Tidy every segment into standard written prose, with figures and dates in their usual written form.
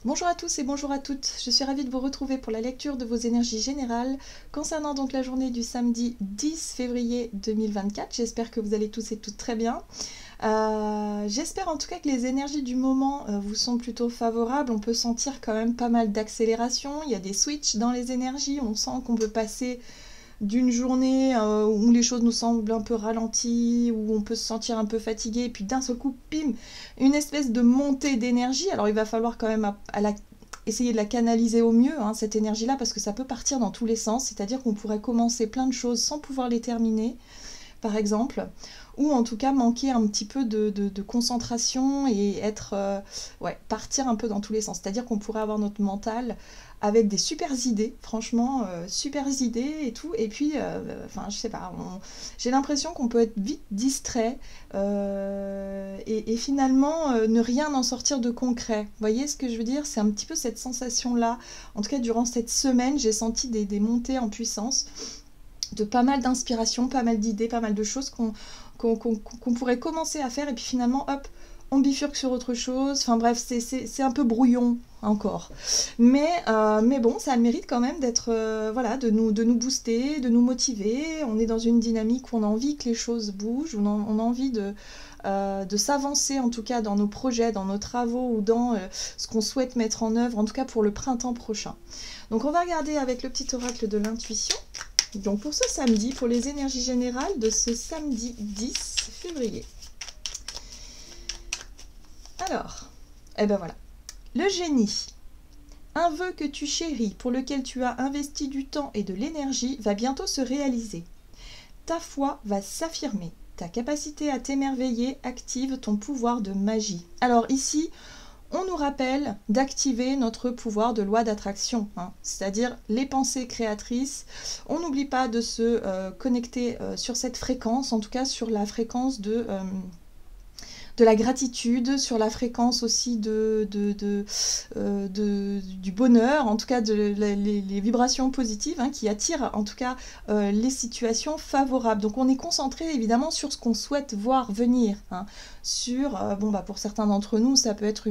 Bonjour à tous et bonjour à toutes, je suis ravie de vous retrouver pour la lecture de vos énergies générales concernant donc la journée du samedi 10 février 2024. J'espère que vous allez tous et toutes très bien. J'espère en tout cas que les énergies du moment vous sont plutôt favorables. On peut sentir quand même pas mal d'accélération, il y a des switches dans les énergies, on sent qu'on peut passer d'une journée où les choses nous semblent un peu ralenties, où on peut se sentir un peu fatigué, et puis d'un seul coup, pim, une espèce de montée d'énergie. Alors il va falloir quand même essayer de la canaliser au mieux, hein, cette énergie-là, parce que ça peut partir dans tous les sens, c'est-à-dire qu'on pourrait commencer plein de choses sans pouvoir les terminer, par exemple, ou en tout cas manquer un petit peu de concentration et partir un peu dans tous les sens. C'est-à-dire qu'on pourrait avoir notre mental avec des super idées, franchement, super idées et tout, et puis, je sais pas, j'ai l'impression qu'on peut être vite distrait et finalement ne rien en sortir de concret. Vous voyez ce que je veux dire? C'est un petit peu cette sensation-là. En tout cas, durant cette semaine, j'ai senti des montées en puissance de pas mal d'inspiration, pas mal d'idées, pas mal de choses qu'on pourrait commencer à faire et puis finalement, hop, on bifurque sur autre chose. Enfin bref, c'est un peu brouillon encore. Mais bon, ça a le mérite quand même d'être, de nous booster, de nous motiver. On est dans une dynamique où on a envie que les choses bougent, où on a envie de s'avancer en tout cas dans nos projets, dans nos travaux ou dans ce qu'on souhaite mettre en œuvre, en tout cas pour le printemps prochain. Donc on va regarder avec le petit oracle de l'intuition. Donc pour ce samedi, pour les énergies générales de ce samedi 10 février. Alors, voilà. Le génie. Un vœu que tu chéris, pour lequel tu as investi du temps et de l'énergie, va bientôt se réaliser. Ta foi va s'affirmer. Ta capacité à t'émerveiller active ton pouvoir de magie. Alors ici, on nous rappelle d'activer notre pouvoir de loi d'attraction, hein, c'est-à-dire les pensées créatrices. On n'oublie pas de se connecter sur cette fréquence, en tout cas sur la fréquence de la gratitude, sur la fréquence aussi du bonheur, en tout cas les vibrations positives, hein, qui attirent en tout cas les situations favorables. Donc on est concentré évidemment sur ce qu'on souhaite voir venir, hein, pour certains d'entre nous ça peut être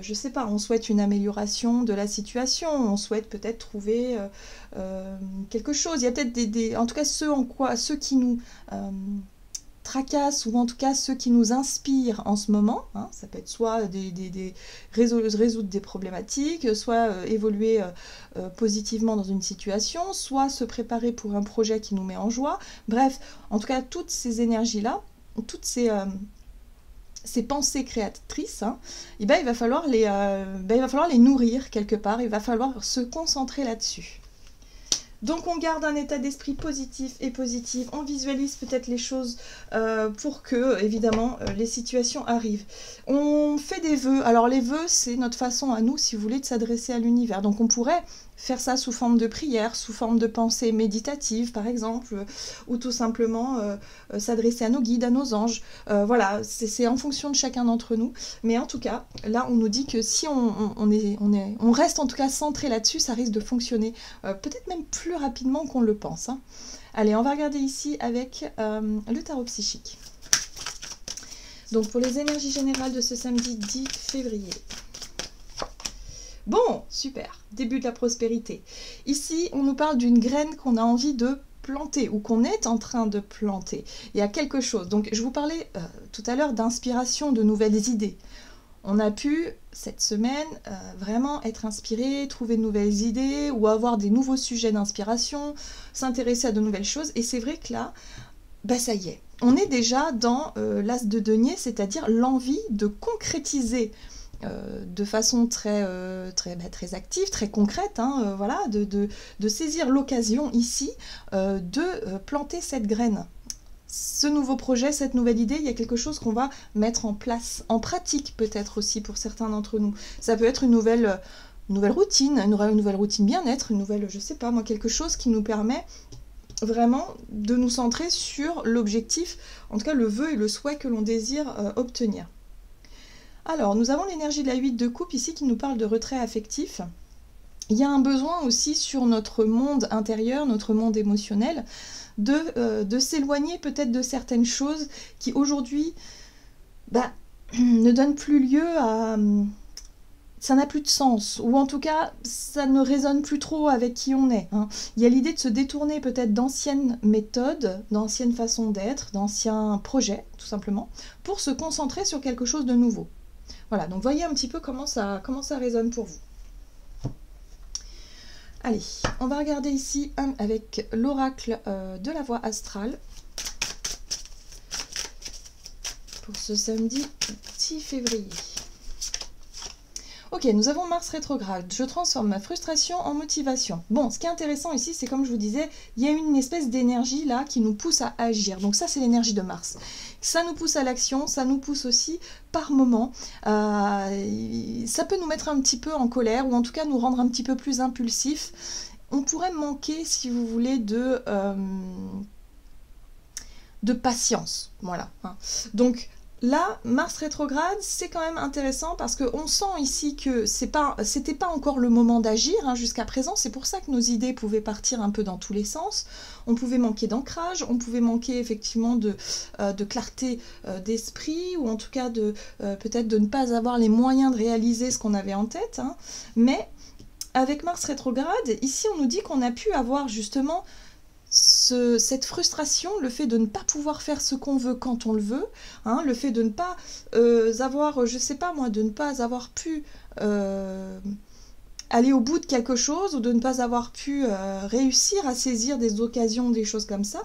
je sais pas, on souhaite une amélioration de la situation, on souhaite peut-être trouver quelque chose. Il y a peut-être en tout cas ceux qui nous tracassent ou en tout cas ceux qui nous inspirent en ce moment, hein, ça peut être soit résoudre des problématiques, soit évoluer positivement dans une situation, soit se préparer pour un projet qui nous met en joie. Bref, en tout cas toutes ces énergies-là, toutes ces pensées créatrices, hein, il va falloir les nourrir quelque part, il va falloir se concentrer là-dessus. Donc on garde un état d'esprit positif et positif, on visualise peut-être les choses pour que, évidemment, les situations arrivent. On fait des vœux. Alors les vœux, c'est notre façon à nous, si vous voulez, de s'adresser à l'univers. Donc on pourrait faire ça sous forme de prière, sous forme de pensée méditative, par exemple, ou tout simplement s'adresser à nos guides, à nos anges. Voilà, c'est en fonction de chacun d'entre nous. Mais en tout cas, là, on nous dit que si on reste en tout cas centré là-dessus, ça risque de fonctionner peut-être même plus rapidement qu'on le pense, hein. Allez, on va regarder ici avec le tarot psychique. Donc pour les énergies générales de ce samedi 10 février. Bon, super, début de la prospérité. Ici, on nous parle d'une graine qu'on a envie de planter ou qu'on est en train de planter. Il y a quelque chose. Donc je vous parlais tout à l'heure d'inspiration, de nouvelles idées. On a pu, cette semaine, vraiment être inspiré, trouver de nouvelles idées ou avoir des nouveaux sujets d'inspiration, s'intéresser à de nouvelles choses. Et c'est vrai que là, ça y est, on est déjà dans l'as de denier, c'est-à-dire l'envie de concrétiser de façon très active, très concrète, hein, voilà, de saisir l'occasion ici de planter cette graine. Ce nouveau projet, cette nouvelle idée, il y a quelque chose qu'on va mettre en place, en pratique peut-être aussi pour certains d'entre nous. Ça peut être une nouvelle routine, une nouvelle routine bien-être, une nouvelle, je sais pas moi, quelque chose qui nous permet vraiment de nous centrer sur l'objectif, en tout cas le vœu et le souhait que l'on désire obtenir. Alors, nous avons l'énergie de la 8 de coupe ici qui nous parle de retrait affectif. Il y a un besoin aussi sur notre monde intérieur, notre monde émotionnel, de s'éloigner peut-être de certaines choses qui aujourd'hui ne donnent plus lieu ça n'a plus de sens, ou en tout cas, ça ne résonne plus trop avec qui on est. Hein. Il y a l'idée de se détourner peut-être d'anciennes méthodes, d'anciennes façons d'être, d'anciens projets, tout simplement, pour se concentrer sur quelque chose de nouveau. Voilà, donc voyez un petit peu comment ça résonne pour vous. Allez, on va regarder ici avec l'oracle de la voie astrale pour ce samedi 10 février. Ok, nous avons Mars rétrograde. Je transforme ma frustration en motivation. Bon, ce qui est intéressant ici, c'est comme je vous disais, il y a une espèce d'énergie là qui nous pousse à agir. Donc ça, c'est l'énergie de Mars. Ça nous pousse à l'action, ça nous pousse aussi par moments. Ça peut nous mettre un petit peu en colère ou en tout cas nous rendre un petit peu plus impulsifs. On pourrait manquer, si vous voulez, de patience. Voilà. Hein. Donc, là, Mars rétrograde, c'est quand même intéressant parce qu'on sent ici que c'était pas encore le moment d'agir hein, jusqu'à présent. C'est pour ça que nos idées pouvaient partir un peu dans tous les sens. On pouvait manquer d'ancrage, on pouvait manquer effectivement de clarté d'esprit ou en tout cas peut-être de ne pas avoir les moyens de réaliser ce qu'on avait en tête. Hein. Mais avec Mars rétrograde, ici on nous dit qu'on a pu avoir justement cette frustration, le fait de ne pas pouvoir faire ce qu'on veut quand on le veut, hein, le fait de ne pas avoir, je sais pas moi, de ne pas avoir pu aller au bout de quelque chose ou de ne pas avoir pu réussir à saisir des occasions, des choses comme ça,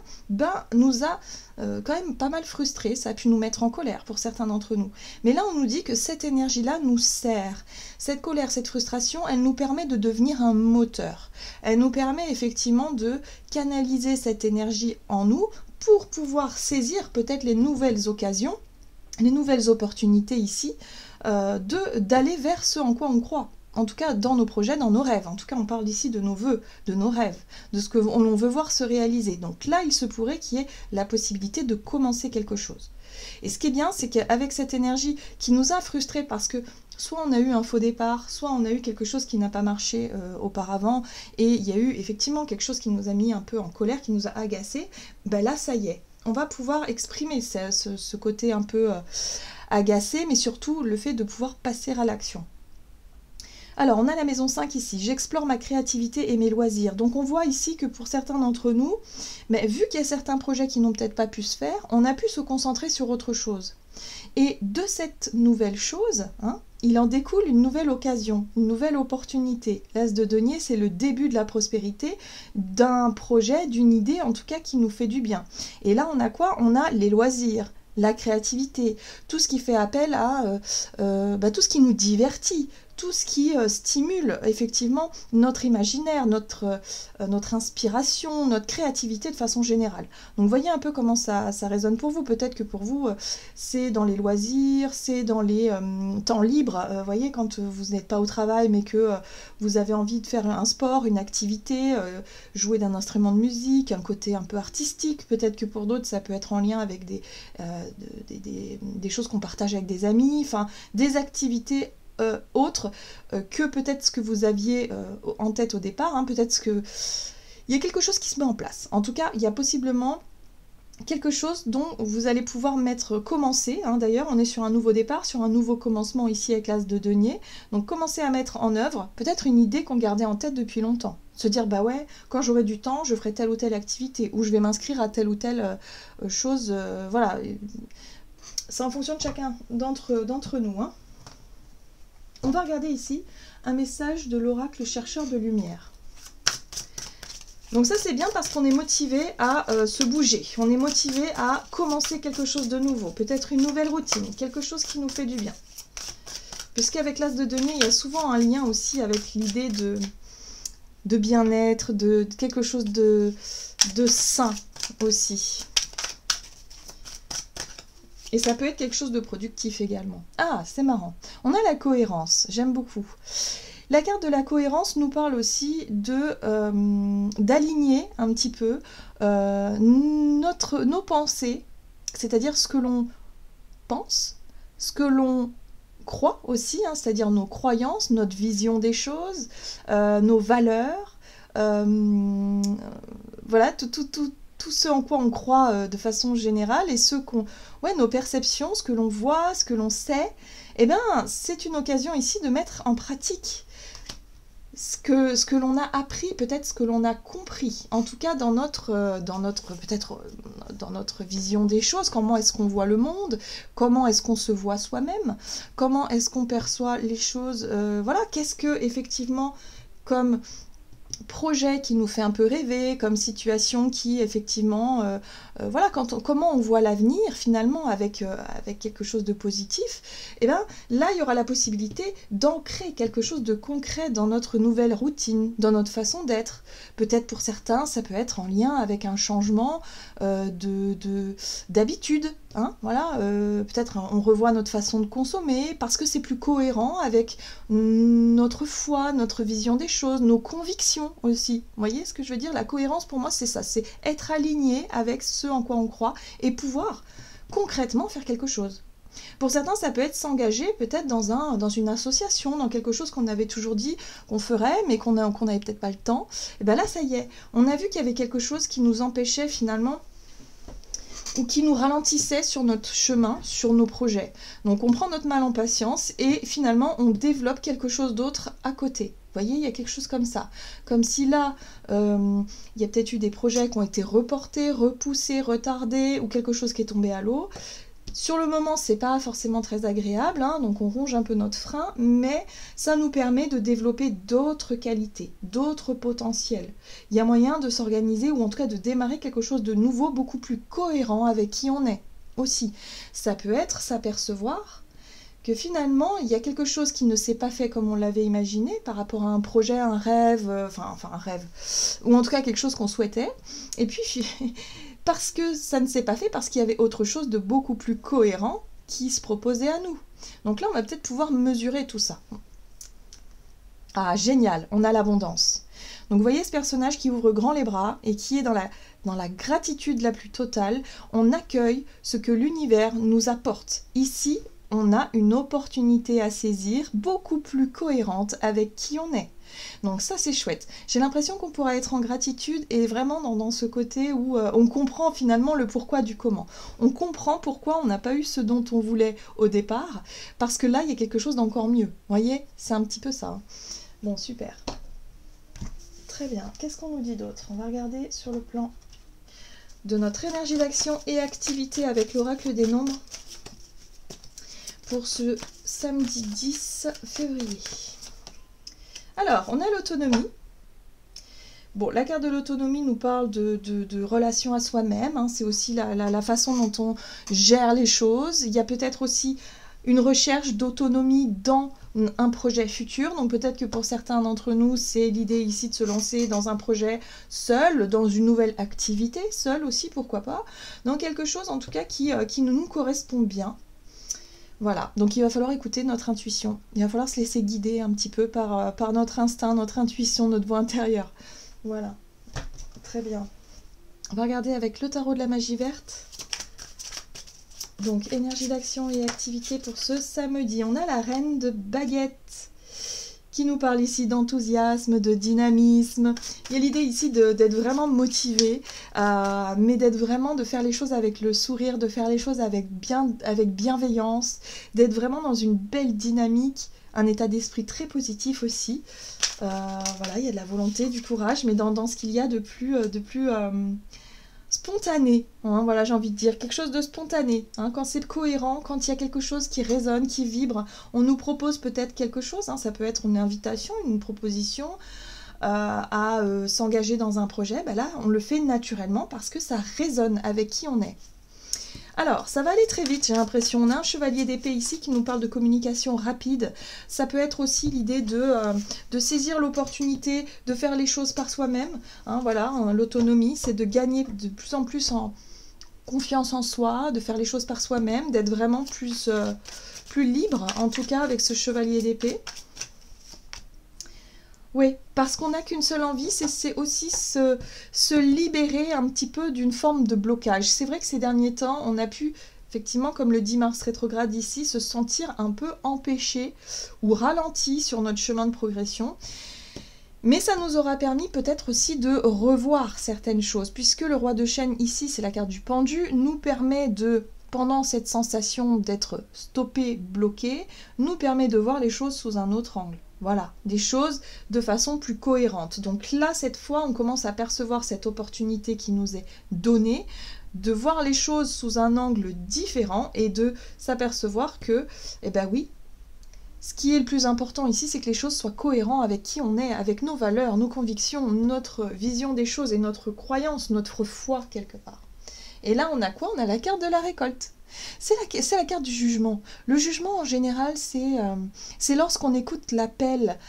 nous a quand même pas mal frustrés, ça a pu nous mettre en colère pour certains d'entre nous. Mais là, on nous dit que cette énergie-là nous sert. Cette colère, cette frustration, elle nous permet de devenir un moteur. Elle nous permet effectivement de canaliser cette énergie en nous pour pouvoir saisir peut-être les nouvelles occasions, les nouvelles opportunités ici, d'aller vers ce en quoi on croit. En tout cas, dans nos projets, dans nos rêves. En tout cas, on parle ici de nos vœux, de nos rêves, de ce que l'on veut voir se réaliser. Donc là, il se pourrait qu'il y ait la possibilité de commencer quelque chose. Et ce qui est bien, c'est qu'avec cette énergie qui nous a frustrés parce que soit on a eu un faux départ, soit on a eu quelque chose qui n'a pas marché auparavant, et il y a eu effectivement quelque chose qui nous a mis un peu en colère, qui nous a agacés, là, ça y est. On va pouvoir exprimer ce côté un peu agacé, mais surtout le fait de pouvoir passer à l'action. Alors, on a la maison 5 ici, j'explore ma créativité et mes loisirs. Donc on voit ici que pour certains d'entre nous, mais vu qu'il y a certains projets qui n'ont peut-être pas pu se faire, on a pu se concentrer sur autre chose. Et de cette nouvelle chose, hein, il en découle une nouvelle occasion, une nouvelle opportunité. L'as de denier, c'est le début de la prospérité d'un projet, d'une idée en tout cas qui nous fait du bien. Et là, on a quoi? On a les loisirs, la créativité, tout ce qui fait appel à tout ce qui nous divertit, tout ce qui stimule effectivement notre imaginaire, notre inspiration, notre créativité de façon générale. Donc voyez un peu comment ça résonne pour vous. Peut-être que pour vous, c'est dans les loisirs, c'est dans les temps libres. Voyez, quand vous n'êtes pas au travail, mais que vous avez envie de faire un sport, une activité, jouer d'un instrument de musique, un côté un peu artistique. Peut-être que pour d'autres, ça peut être en lien avec des choses qu'on partage avec des amis, enfin des activités autre que peut-être ce que vous aviez en tête au départ, hein, peut-être qu'il y a quelque chose qui se met en place. En tout cas, il y a possiblement quelque chose dont vous allez pouvoir commencer, hein, d'ailleurs on est sur un nouveau départ, sur un nouveau commencement ici avec l'as de denier, donc commencer à mettre en œuvre peut-être une idée qu'on gardait en tête depuis longtemps. Se dire, ouais, quand j'aurai du temps, je ferai telle ou telle activité, ou je vais m'inscrire à telle ou telle chose, voilà. C'est en fonction de chacun d'entre nous, hein. On va regarder ici un message de l'oracle chercheur de lumière. Donc ça c'est bien parce qu'on est motivé à se bouger, on est motivé à commencer quelque chose de nouveau, peut-être une nouvelle routine, quelque chose qui nous fait du bien. Puisqu'avec l'as de denier, il y a souvent un lien aussi avec l'idée de bien-être, de quelque chose de sain aussi. Et ça peut être quelque chose de productif également. Ah, c'est marrant. On a la cohérence, j'aime beaucoup. La carte de la cohérence nous parle aussi d'aligner un petit peu nos pensées, c'est-à-dire ce que l'on pense, ce que l'on croit aussi, hein, c'est-à-dire nos croyances, notre vision des choses, nos valeurs, voilà, tout ce en quoi on croit de façon générale et nos perceptions, ce que l'on voit, ce que l'on sait, eh bien, c'est une occasion ici de mettre en pratique ce que l'on a appris, peut-être ce que l'on a compris, en tout cas dans notre vision des choses, comment est-ce qu'on voit le monde, comment est-ce qu'on se voit soi-même, comment est-ce qu'on perçoit les choses, voilà, qu'est-ce que effectivement comme projet qui nous fait un peu rêver, comme situation qui effectivement, voilà, comment on voit l'avenir finalement avec quelque chose de positif, et bien là il y aura la possibilité d'ancrer quelque chose de concret dans notre nouvelle routine, dans notre façon d'être. Peut-être pour certains ça peut être en lien avec un changement d'habitude, hein, voilà, peut-être on revoit notre façon de consommer parce que c'est plus cohérent avec notre foi, notre vision des choses, nos convictions aussi. Vous voyez ce que je veux dire? La cohérence pour moi c'est ça, c'est être aligné avec ce en quoi on croit et pouvoir concrètement faire quelque chose. Pour certains, ça peut être s'engager peut-être dans une association, dans quelque chose qu'on avait toujours dit qu'on ferait, mais qu'on n'avait peut-être pas le temps. Et bien là, ça y est, on a vu qu'il y avait quelque chose qui nous empêchait finalement, ou qui nous ralentissait sur notre chemin, sur nos projets. Donc on prend notre mal en patience et finalement on développe quelque chose d'autre à côté. Vous voyez, il y a quelque chose comme ça. Comme si là, il y a peut-être eu des projets qui ont été reportés, repoussés, retardés, ou quelque chose qui est tombé à l'eau. Sur le moment, c'est pas forcément très agréable, hein, donc on ronge un peu notre frein, mais ça nous permet de développer d'autres qualités, d'autres potentiels. Il y a moyen de s'organiser, ou en tout cas de démarrer quelque chose de nouveau, beaucoup plus cohérent avec qui on est aussi. Ça peut être s'apercevoir que finalement, il y a quelque chose qui ne s'est pas fait comme on l'avait imaginé par rapport à un projet, un rêve, enfin un rêve, ou en tout cas quelque chose qu'on souhaitait, et puis parce que ça ne s'est pas fait, parce qu'il y avait autre chose de beaucoup plus cohérent qui se proposait à nous. Donc là, on va peut-être pouvoir mesurer tout ça. Ah, génial, on a l'abondance. Donc vous voyez ce personnage qui ouvre grand les bras et qui est dans la gratitude la plus totale. On accueille ce que l'univers nous apporte. Ici, on a une opportunité à saisir beaucoup plus cohérente avec qui on est. Donc ça c'est chouette. J'ai l'impression qu'on pourra être en gratitude et vraiment dans ce côté où on comprend finalement le pourquoi du comment. On comprend pourquoi on n'a pas eu ce dont on voulait au départ, parce que là il y a quelque chose d'encore mieux. Vous voyez, c'est un petit peu ça. Bon, super. Très bien. Qu'est-ce qu'on nous dit d'autre? On va regarder sur le plan de notre énergie d'action et activité avec l'oracle des nombres pour ce samedi 10 février. Alors, on a l'autonomie. Bon, la carte de l'autonomie nous parle de relation à soi-même, hein. C'est aussi la façon dont on gère les choses. Il y a peut-être aussi une recherche d'autonomie dans un projet futur. Donc peut-être que pour certains d'entre nous, c'est l'idée ici de se lancer dans un projet seul, dans une nouvelle activité, seul aussi, pourquoi pas. Dans quelque chose en tout cas qui nous correspond bien. Voilà, donc il va falloir écouter notre intuition. Il va falloir se laisser guider un petit peu par notre instinct, notre intuition, notre voix intérieure. Voilà, très bien. On va regarder avec le tarot de la magie verte. Donc, énergie d'action et activité pour ce samedi. On a la reine de baguette qui nous parle ici d'enthousiasme, de dynamisme. Il y a l'idée ici d'être vraiment motivé, mais d'être vraiment, de faire les choses avec le sourire, de faire les choses avec bienveillance, d'être vraiment dans une belle dynamique, un état d'esprit très positif aussi. Voilà, il y a de la volonté, du courage, mais dans ce qu'il y a de plus spontané, hein, voilà, j'ai envie de dire, quelque chose de spontané, hein, quand c'est cohérent, quand il y a quelque chose qui résonne, qui vibre, on nous propose peut-être quelque chose, hein, ça peut être une invitation, une proposition à s'engager dans un projet, ben là on le fait naturellement parce que ça résonne avec qui on est. Alors, ça va aller très vite, j'ai l'impression. On a un chevalier d'épée ici qui nous parle de communication rapide. Ça peut être aussi l'idée de saisir l'opportunité de faire les choses par soi-même. Hein, voilà, hein, l'autonomie, c'est de gagner de plus en plus en confiance en soi, de faire les choses par soi-même, d'être vraiment plus libre, en tout cas avec ce chevalier d'épée. Oui, parce qu'on n'a qu'une seule envie, c'est aussi se libérer un petit peu d'une forme de blocage. C'est vrai que ces derniers temps, on a pu, effectivement, comme le dit Mars rétrograde ici, se sentir un peu empêché ou ralenti sur notre chemin de progression. Mais ça nous aura permis peut-être aussi de revoir certaines choses, puisque le roi de chêne ici, c'est la carte du pendu, nous permet de pendant cette sensation d'être stoppé, bloqué, nous permet de voir les choses sous un autre angle. Voilà, des choses de façon plus cohérente. Donc là, cette fois, on commence à percevoir cette opportunité qui nous est donnée, de voir les choses sous un angle différent et de s'apercevoir que, eh ben oui, ce qui est le plus important ici, c'est que les choses soient cohérentes avec qui on est, avec nos valeurs, nos convictions, notre vision des choses et notre croyance, notre foi quelque part. Et là, on a quoi? On a la carte de la récolte. C'est la carte du jugement. Le jugement, en général, c'est lorsqu'on écoute l'appel,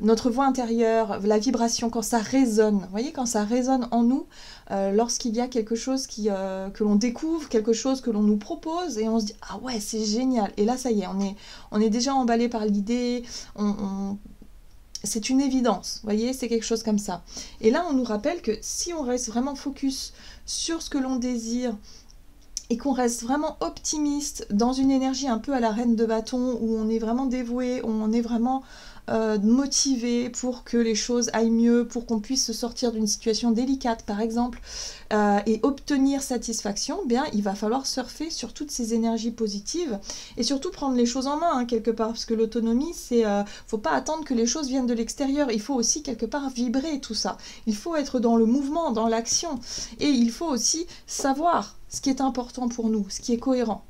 notre voix intérieure, la vibration, quand ça résonne. Vous voyez, quand ça résonne en nous, lorsqu'il y a quelque chose que l'on découvre, quelque chose que l'on nous propose, et on se dit « Ah ouais, c'est génial !» Et là, ça y est, on est déjà emballé par l'idée, c'est une évidence, vous voyez, c'est quelque chose comme ça. Et là, on nous rappelle que si on reste vraiment focus sur ce que l'on désire, et qu'on reste vraiment optimiste dans une énergie un peu à la reine de bâton, où on est vraiment dévoué, où on est vraiment motivé pour que les choses aillent mieux, pour qu'on puisse se sortir d'une situation délicate par exemple, et obtenir satisfaction, bien il va falloir surfer sur toutes ces énergies positives et surtout prendre les choses en main hein, quelque part, parce que l'autonomie c'est, faut pas attendre que les choses viennent de l'extérieur, il faut aussi quelque part vibrer tout ça, il faut être dans le mouvement, dans l'action, et il faut aussi savoir ce qui est important pour nous, ce qui est cohérent.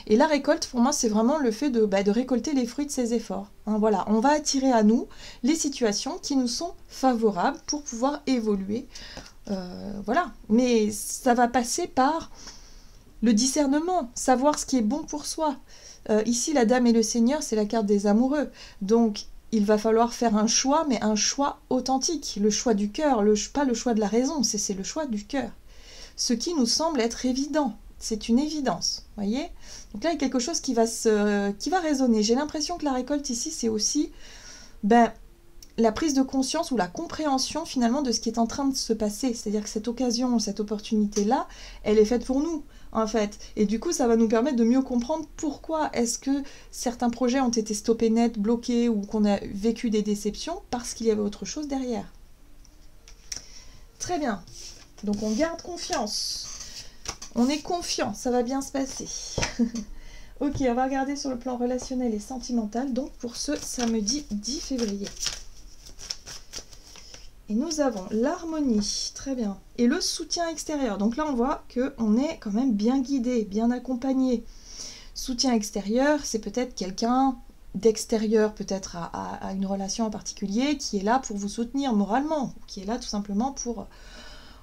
Et la récolte, pour moi, c'est vraiment le fait de récolter les fruits de ses efforts. Hein, voilà, on va attirer à nous les situations qui nous sont favorables pour pouvoir évoluer. Voilà, mais ça va passer par le discernement, savoir ce qui est bon pour soi. Ici, la Dame et le Seigneur, c'est la carte des amoureux. Donc, il va falloir faire un choix, mais un choix authentique. Le choix du cœur, pas le choix de la raison, c'est le choix du cœur. Ce qui nous semble être évident. C'est une évidence, voyez. Donc là, il y a quelque chose qui va résonner. J'ai l'impression que la récolte ici, c'est aussi la prise de conscience ou la compréhension finalement de ce qui est en train de se passer. C'est-à-dire que cette occasion, cette opportunité-là, elle est faite pour nous, en fait. Et du coup, ça va nous permettre de mieux comprendre pourquoi est-ce que certains projets ont été stoppés net, bloqués, ou qu'on a vécu des déceptions, parce qu'il y avait autre chose derrière. Très bien. Donc on garde confiance. On est confiant, ça va bien se passer. Ok, on va regarder sur le plan relationnel et sentimental, donc pour ce samedi 10 février. Et nous avons l'harmonie, très bien, et le soutien extérieur. Donc là, on voit qu'on est quand même bien guidé, bien accompagné. Soutien extérieur, c'est peut-être quelqu'un d'extérieur, peut-être à une relation en particulier, qui est là pour vous soutenir moralement, qui est là tout simplement pour...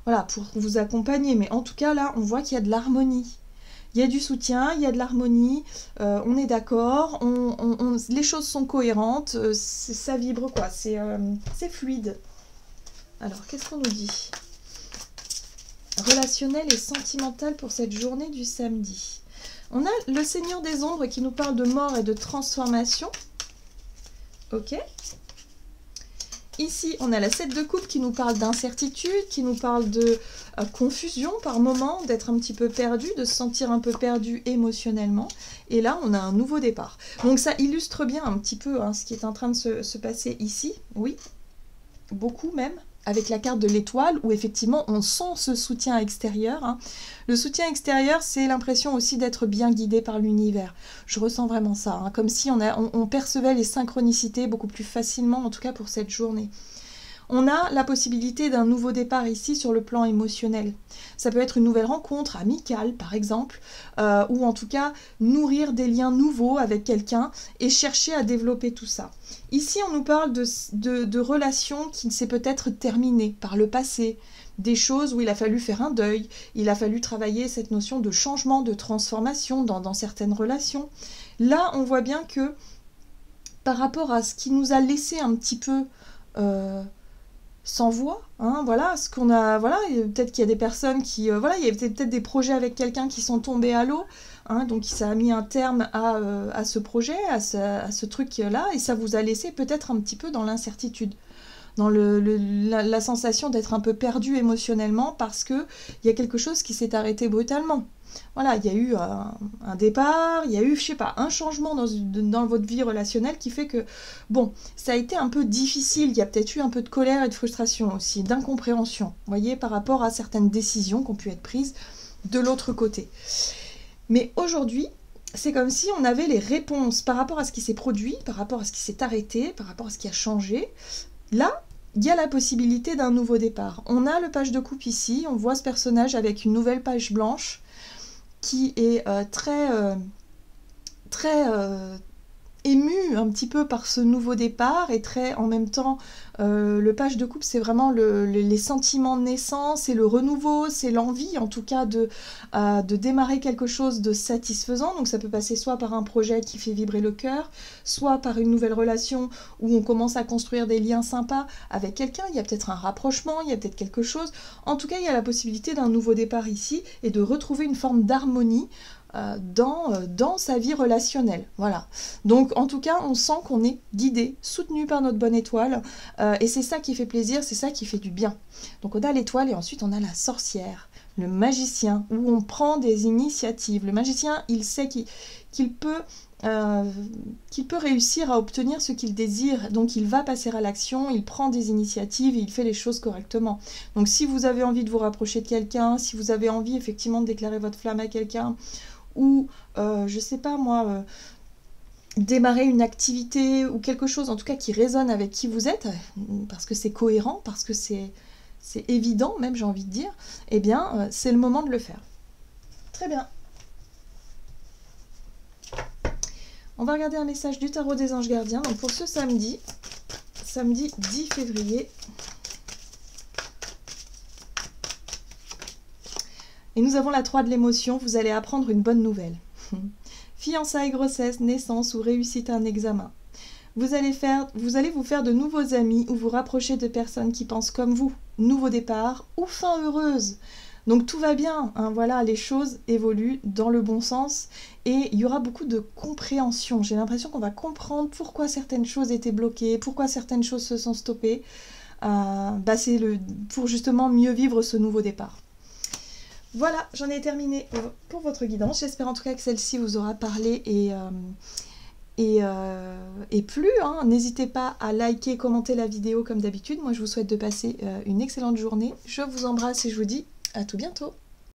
Voilà, pour vous accompagner. Mais en tout cas, là, on voit qu'il y a de l'harmonie. Il y a du soutien, il y a de l'harmonie, on est d'accord, les choses sont cohérentes, ça vibre, quoi. C'est fluide. Alors, qu'est-ce qu'on nous dit? Relationnel et sentimental pour cette journée du samedi. On a le Seigneur des Ombres qui nous parle de mort et de transformation. Ok. Ici, on a la 7 de coupe qui nous parle d'incertitude, qui nous parle de confusion par moment, d'être un petit peu perdu, de se sentir un peu perdu émotionnellement. Et là, on a un nouveau départ. Donc ça illustre bien un petit peu hein, ce qui est en train de se passer ici. Oui, beaucoup même. Avec la carte de l'étoile, où effectivement on sent ce soutien extérieur. Hein. Le soutien extérieur, c'est l'impression aussi d'être bien guidé par l'univers. Je ressens vraiment ça, hein, comme si on percevait les synchronicités beaucoup plus facilement, en tout cas pour cette journée. On a la possibilité d'un nouveau départ ici sur le plan émotionnel. Ça peut être une nouvelle rencontre amicale, par exemple, ou en tout cas nourrir des liens nouveaux avec quelqu'un et chercher à développer tout ça. Ici, on nous parle de relations qui s'est peut-être terminées par le passé, des choses où il a fallu faire un deuil, il a fallu travailler cette notion de changement, de transformation dans certaines relations. Là, on voit bien que par rapport à ce qui nous a laissé un petit peu... sans voix, hein, voilà, ce qu'on a, voilà, peut-être qu'il y a des personnes qui, voilà, il y a peut-être des projets avec quelqu'un qui sont tombés à l'eau, hein, donc ça a mis un terme à ce projet, à ce truc-là, et ça vous a laissé peut-être un petit peu dans l'incertitude, dans la sensation d'être un peu perdu émotionnellement parce qu'il y a quelque chose qui s'est arrêté brutalement. Voilà, il y a eu un départ, il y a eu, je sais pas, un changement dans votre vie relationnelle qui fait que, bon, ça a été un peu difficile, il y a peut-être eu un peu de colère et de frustration aussi, d'incompréhension, vous voyez, par rapport à certaines décisions qui ont pu être prises de l'autre côté. Mais aujourd'hui, c'est comme si on avait les réponses par rapport à ce qui s'est produit, par rapport à ce qui s'est arrêté, par rapport à ce qui a changé. Là, il y a la possibilité d'un nouveau départ. On a le page de coupe ici, on voit ce personnage avec une nouvelle page blanche qui est très ému un petit peu par ce nouveau départ et très en même temps le page de coupe c'est vraiment les sentiments naissants, c'est le renouveau, c'est l'envie en tout cas de démarrer quelque chose de satisfaisant. Donc ça peut passer soit par un projet qui fait vibrer le cœur, soit par une nouvelle relation où on commence à construire des liens sympas avec quelqu'un, il y a peut-être un rapprochement, il y a peut-être quelque chose. En tout cas il y a la possibilité d'un nouveau départ ici et de retrouver une forme d'harmonie dans sa vie relationnelle. Voilà. Donc en tout cas, on sent qu'on est guidé, soutenu par notre bonne étoile, et c'est ça qui fait plaisir, c'est ça qui fait du bien. Donc on a l'étoile et ensuite on a la sorcière, le magicien, où on prend des initiatives. Le magicien, il sait qu'il peut réussir à obtenir ce qu'il désire, donc il va passer à l'action, il prend des initiatives et il fait les choses correctement. Donc si vous avez envie de vous rapprocher de quelqu'un, si vous avez envie effectivement de déclarer votre flamme à quelqu'un, ou je sais pas moi, démarrer une activité ou quelque chose en tout cas qui résonne avec qui vous êtes, parce que c'est cohérent, parce que c'est évident même, j'ai envie de dire, eh bien c'est le moment de le faire. Très bien. On va regarder un message du tarot des anges gardiens. Donc pour ce samedi 10 février. Et nous avons la 3 de l'émotion, vous allez apprendre une bonne nouvelle. Fiançailles, grossesse, naissance ou réussite à un examen. Vous allez vous faire de nouveaux amis ou vous rapprocher de personnes qui pensent comme vous. Nouveau départ ou fin heureuse. Donc tout va bien, hein, voilà, les choses évoluent dans le bon sens et il y aura beaucoup de compréhension. J'ai l'impression qu'on va comprendre pourquoi certaines choses étaient bloquées, pourquoi certaines choses se sont stoppées. C'est pour justement mieux vivre ce nouveau départ. Voilà, j'en ai terminé pour votre guidance. J'espère en tout cas que celle-ci vous aura parlé et plu. Hein. N'hésitez pas à liker, commenter la vidéo comme d'habitude. Moi, je vous souhaite de passer une excellente journée. Je vous embrasse et je vous dis à tout bientôt.